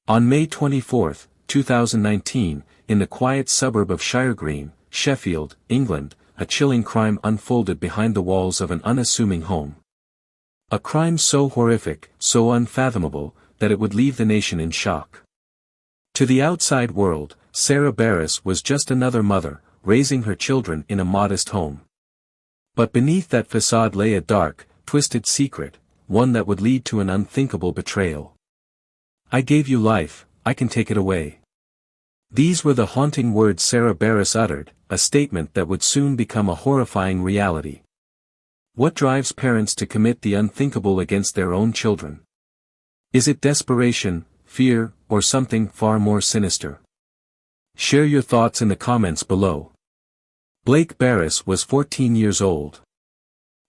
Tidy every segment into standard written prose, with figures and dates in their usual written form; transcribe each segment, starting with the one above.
On May 24, 2019, in the quiet suburb of Shiregreen, Sheffield, England, a chilling crime unfolded behind the walls of an unassuming home. A crime so horrific, so unfathomable, that it would leave the nation in shock. To the outside world, Sarah Barris was just another mother, raising her children in a modest home. But beneath that facade lay a dark, twisted secret, one that would lead to an unthinkable betrayal. "I gave you life, I can take it away." These were the haunting words Sarah Barris uttered, a statement that would soon become a horrifying reality. What drives parents to commit the unthinkable against their own children? Is it desperation, fear, or something far more sinister? Share your thoughts in the comments below. Blake Barris was 14 years old.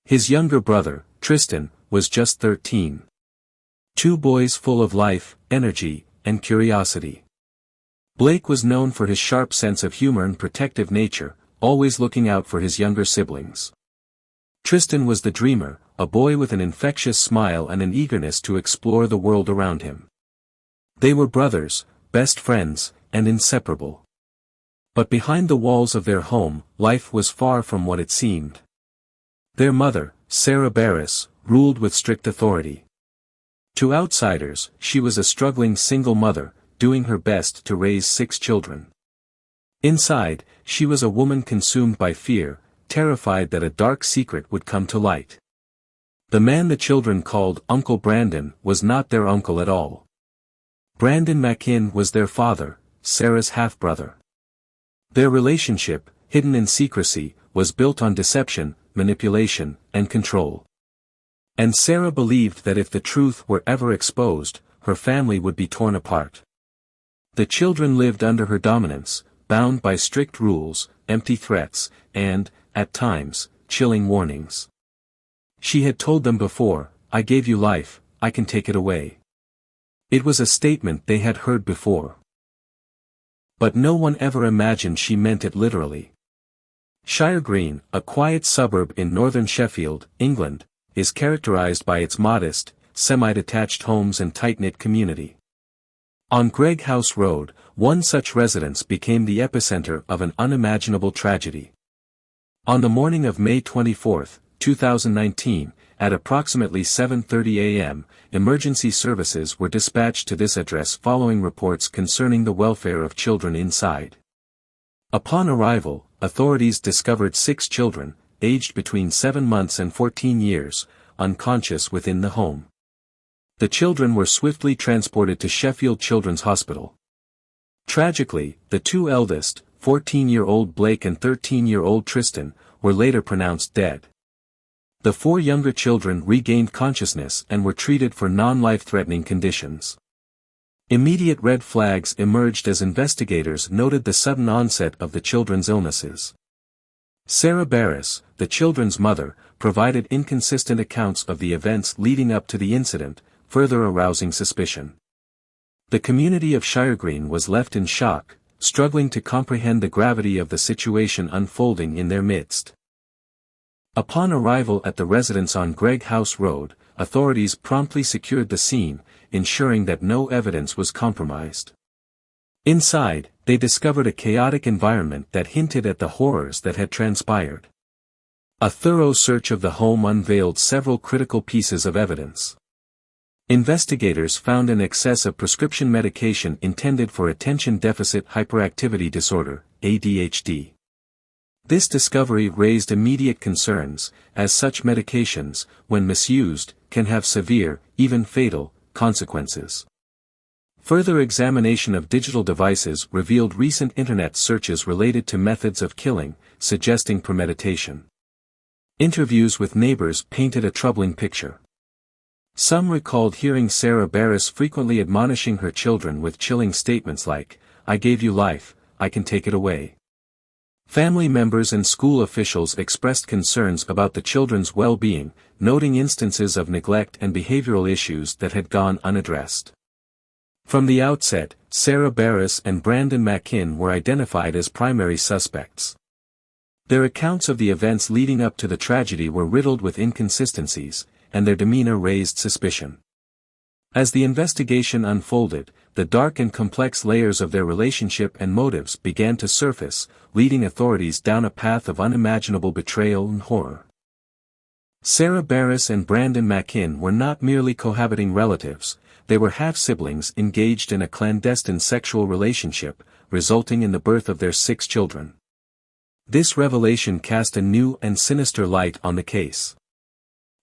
His younger brother, Tristan, was just 13. Two boys full of life, energy, and curiosity. Blake was known for his sharp sense of humor and protective nature, always looking out for his younger siblings. Tristan was the dreamer, a boy with an infectious smile and an eagerness to explore the world around him. They were brothers, best friends, and inseparable. But behind the walls of their home, life was far from what it seemed. Their mother, Sarah Barris, ruled with strict authority. To outsiders, she was a struggling single mother, doing her best to raise 6 children. Inside, she was a woman consumed by fear, terrified that a dark secret would come to light. The man the children called Uncle Brandon was not their uncle at all. Brandon McKinn was their father, Sarah's half-brother. Their relationship, hidden in secrecy, was built on deception, manipulation, and control. And Sarah believed that if the truth were ever exposed, her family would be torn apart. The children lived under her dominance, bound by strict rules, empty threats, and, at times, chilling warnings. She had told them before, "I gave you life, I can take it away." It was a statement they had heard before. But no one ever imagined she meant it literally. Shiregreen, a quiet suburb in northern Sheffield, England, is characterized by its modest, semi-detached homes and tight-knit community. On Gregg House Road, one such residence became the epicenter of an unimaginable tragedy. On the morning of May 24, 2019, at approximately 7:30 a.m., emergency services were dispatched to this address following reports concerning the welfare of children inside. Upon arrival, authorities discovered 6 children, aged between 7 months and 14 years, unconscious within the home. The children were swiftly transported to Sheffield Children's Hospital. Tragically, the 2 eldest, 14-year-old Blake and 13-year-old Tristan, were later pronounced dead. The 4 younger children regained consciousness and were treated for non-life-threatening conditions. Immediate red flags emerged as investigators noted the sudden onset of the children's illnesses. Sarah Barris, the children's mother, provided inconsistent accounts of the events leading up to the incident, further arousing suspicion. The community of Shiregreen was left in shock, struggling to comprehend the gravity of the situation unfolding in their midst. Upon arrival at the residence on Gregg House Road, authorities promptly secured the scene, ensuring that no evidence was compromised. Inside, they discovered a chaotic environment that hinted at the horrors that had transpired. A thorough search of the home unveiled several critical pieces of evidence. Investigators found an excess of prescription medication intended for attention deficit hyperactivity disorder, ADHD. This discovery raised immediate concerns, as such medications, when misused, can have severe, even fatal, consequences. Further examination of digital devices revealed recent internet searches related to methods of killing, suggesting premeditation. Interviews with neighbors painted a troubling picture. Some recalled hearing Sarah Barris frequently admonishing her children with chilling statements like, "I gave you life, I can take it away." Family members and school officials expressed concerns about the children's well-being, noting instances of neglect and behavioral issues that had gone unaddressed. From the outset, Sarah Barris and Brandon McKinn were identified as primary suspects. Their accounts of the events leading up to the tragedy were riddled with inconsistencies, and their demeanor raised suspicion. As the investigation unfolded, the dark and complex layers of their relationship and motives began to surface, leading authorities down a path of unimaginable betrayal and horror. Sarah Barris and Brandon McKinn were not merely cohabiting relatives, they were half-siblings engaged in a clandestine sexual relationship, resulting in the birth of their 6 children. This revelation cast a new and sinister light on the case.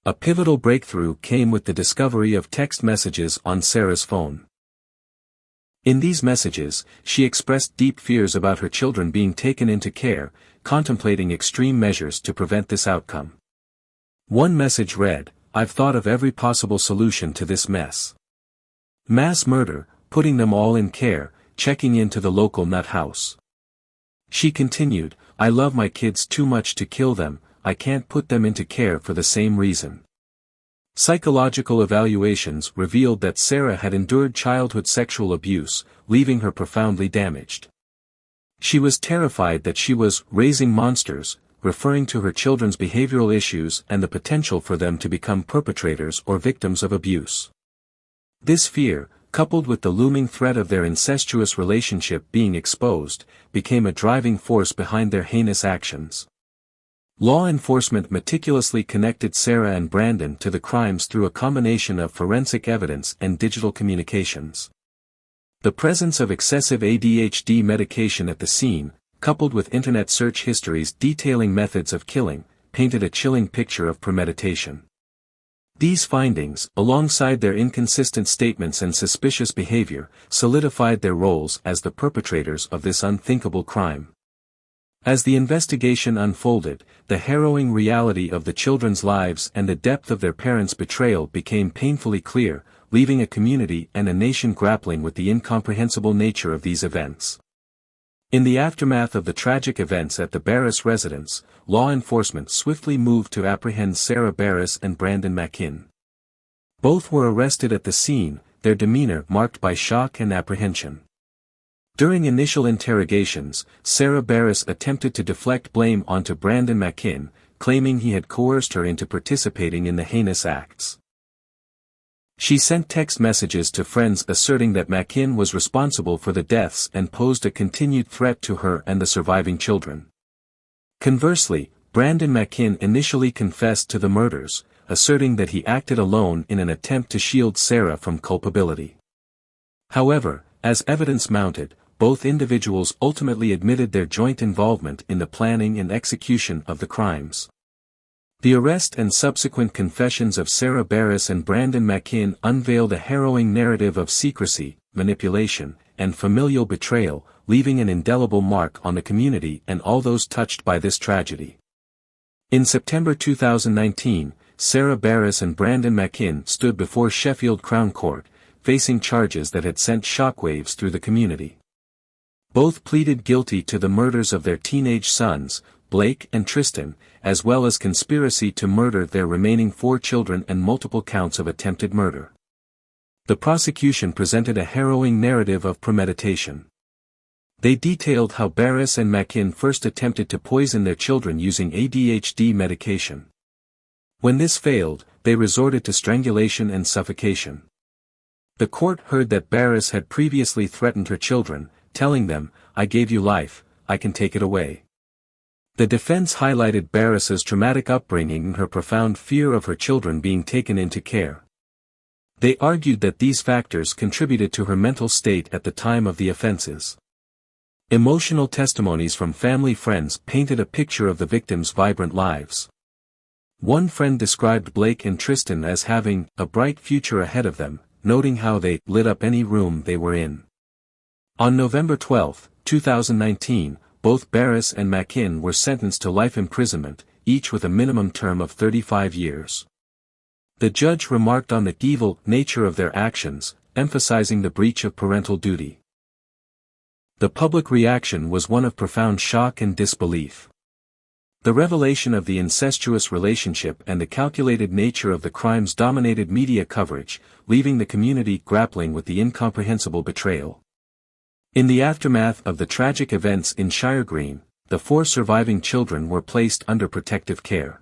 A pivotal breakthrough came with the discovery of text messages on Sarah's phone. In these messages, she expressed deep fears about her children being taken into care, contemplating extreme measures to prevent this outcome. One message read, "I've thought of every possible solution to this mess. Mass murder, putting them all in care, checking into the local nut house." She continued, "I love my kids too much to kill them, I can't put them into care for the same reason." Psychological evaluations revealed that Sarah had endured childhood sexual abuse, leaving her profoundly damaged. She was terrified that she was raising monsters, referring to her children's behavioral issues and the potential for them to become perpetrators or victims of abuse. This fear, coupled with the looming threat of their incestuous relationship being exposed, became a driving force behind their heinous actions. Law enforcement meticulously connected Sarah and Brandon to the crimes through a combination of forensic evidence and digital communications. The presence of excessive ADHD medication at the scene, coupled with internet search histories detailing methods of killing, painted a chilling picture of premeditation. These findings, alongside their inconsistent statements and suspicious behavior, solidified their roles as the perpetrators of this unthinkable crime. As the investigation unfolded, the harrowing reality of the children's lives and the depth of their parents' betrayal became painfully clear, leaving a community and a nation grappling with the incomprehensible nature of these events. In the aftermath of the tragic events at the Barris residence, law enforcement swiftly moved to apprehend Sarah Barris and Brandon McKinn. Both were arrested at the scene, their demeanor marked by shock and apprehension. During initial interrogations, Sarah Barris attempted to deflect blame onto Brandon McKinn, claiming he had coerced her into participating in the heinous acts. She sent text messages to friends asserting that McKinn was responsible for the deaths and posed a continued threat to her and the surviving children. Conversely, Brandon McKinn initially confessed to the murders, asserting that he acted alone in an attempt to shield Sarah from culpability. However, as evidence mounted, both individuals ultimately admitted their joint involvement in the planning and execution of the crimes. The arrest and subsequent confessions of Sarah Barris and Brandon McKinn unveiled a harrowing narrative of secrecy, manipulation, and familial betrayal, leaving an indelible mark on the community and all those touched by this tragedy. In September 2019, Sarah Barris and Brandon McKinn stood before Sheffield Crown Court, facing charges that had sent shockwaves through the community. Both pleaded guilty to the murders of their teenage sons, Blake and Tristan, as well as conspiracy to murder their remaining 4 children and multiple counts of attempted murder. The prosecution presented a harrowing narrative of premeditation. They detailed how Barris and McKinn first attempted to poison their children using ADHD medication. When this failed, they resorted to strangulation and suffocation. The court heard that Barris had previously threatened her children, telling them, "I gave you life, I can take it away." The defense highlighted Barris's traumatic upbringing and her profound fear of her children being taken into care. They argued that these factors contributed to her mental state at the time of the offenses. Emotional testimonies from family friends painted a picture of the victims' vibrant lives. One friend described Blake and Tristan as having a bright future ahead of them, noting how they lit up any room they were in. On November 12, 2019, both Barris and McKinn were sentenced to life imprisonment, each with a minimum term of 35 years. The judge remarked on the evil nature of their actions, emphasizing the breach of parental duty. The public reaction was one of profound shock and disbelief. The revelation of the incestuous relationship and the calculated nature of the crimes dominated media coverage, leaving the community grappling with the incomprehensible betrayal. In the aftermath of the tragic events in Shire Green, the 4 surviving children were placed under protective care.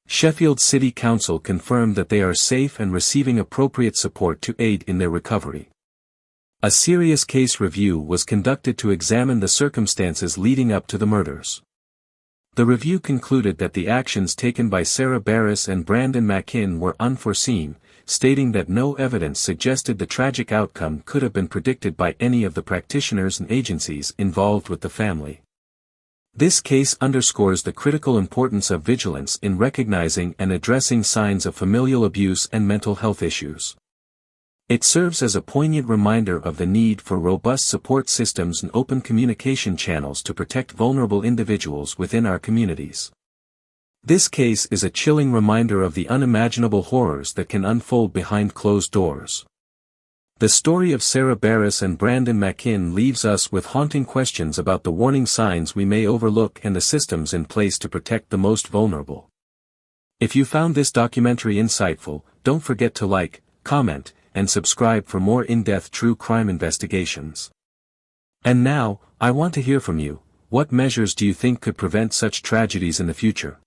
Sheffield City Council confirmed that they are safe and receiving appropriate support to aid in their recovery. A serious case review was conducted to examine the circumstances leading up to the murders. The review concluded that the actions taken by Sarah Barris and Brandon McKinn were unforeseen, stating that no evidence suggested the tragic outcome could have been predicted by any of the practitioners and agencies involved with the family. This case underscores the critical importance of vigilance in recognizing and addressing signs of familial abuse and mental health issues. It serves as a poignant reminder of the need for robust support systems and open communication channels to protect vulnerable individuals within our communities. This case is a chilling reminder of the unimaginable horrors that can unfold behind closed doors. The story of Sarah Barris and Brandon McKinn leaves us with haunting questions about the warning signs we may overlook and the systems in place to protect the most vulnerable. If you found this documentary insightful, don't forget to like, comment, and subscribe for more in-depth true crime investigations. And now, I want to hear from you. What measures do you think could prevent such tragedies in the future?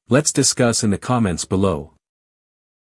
Let's discuss in the comments below.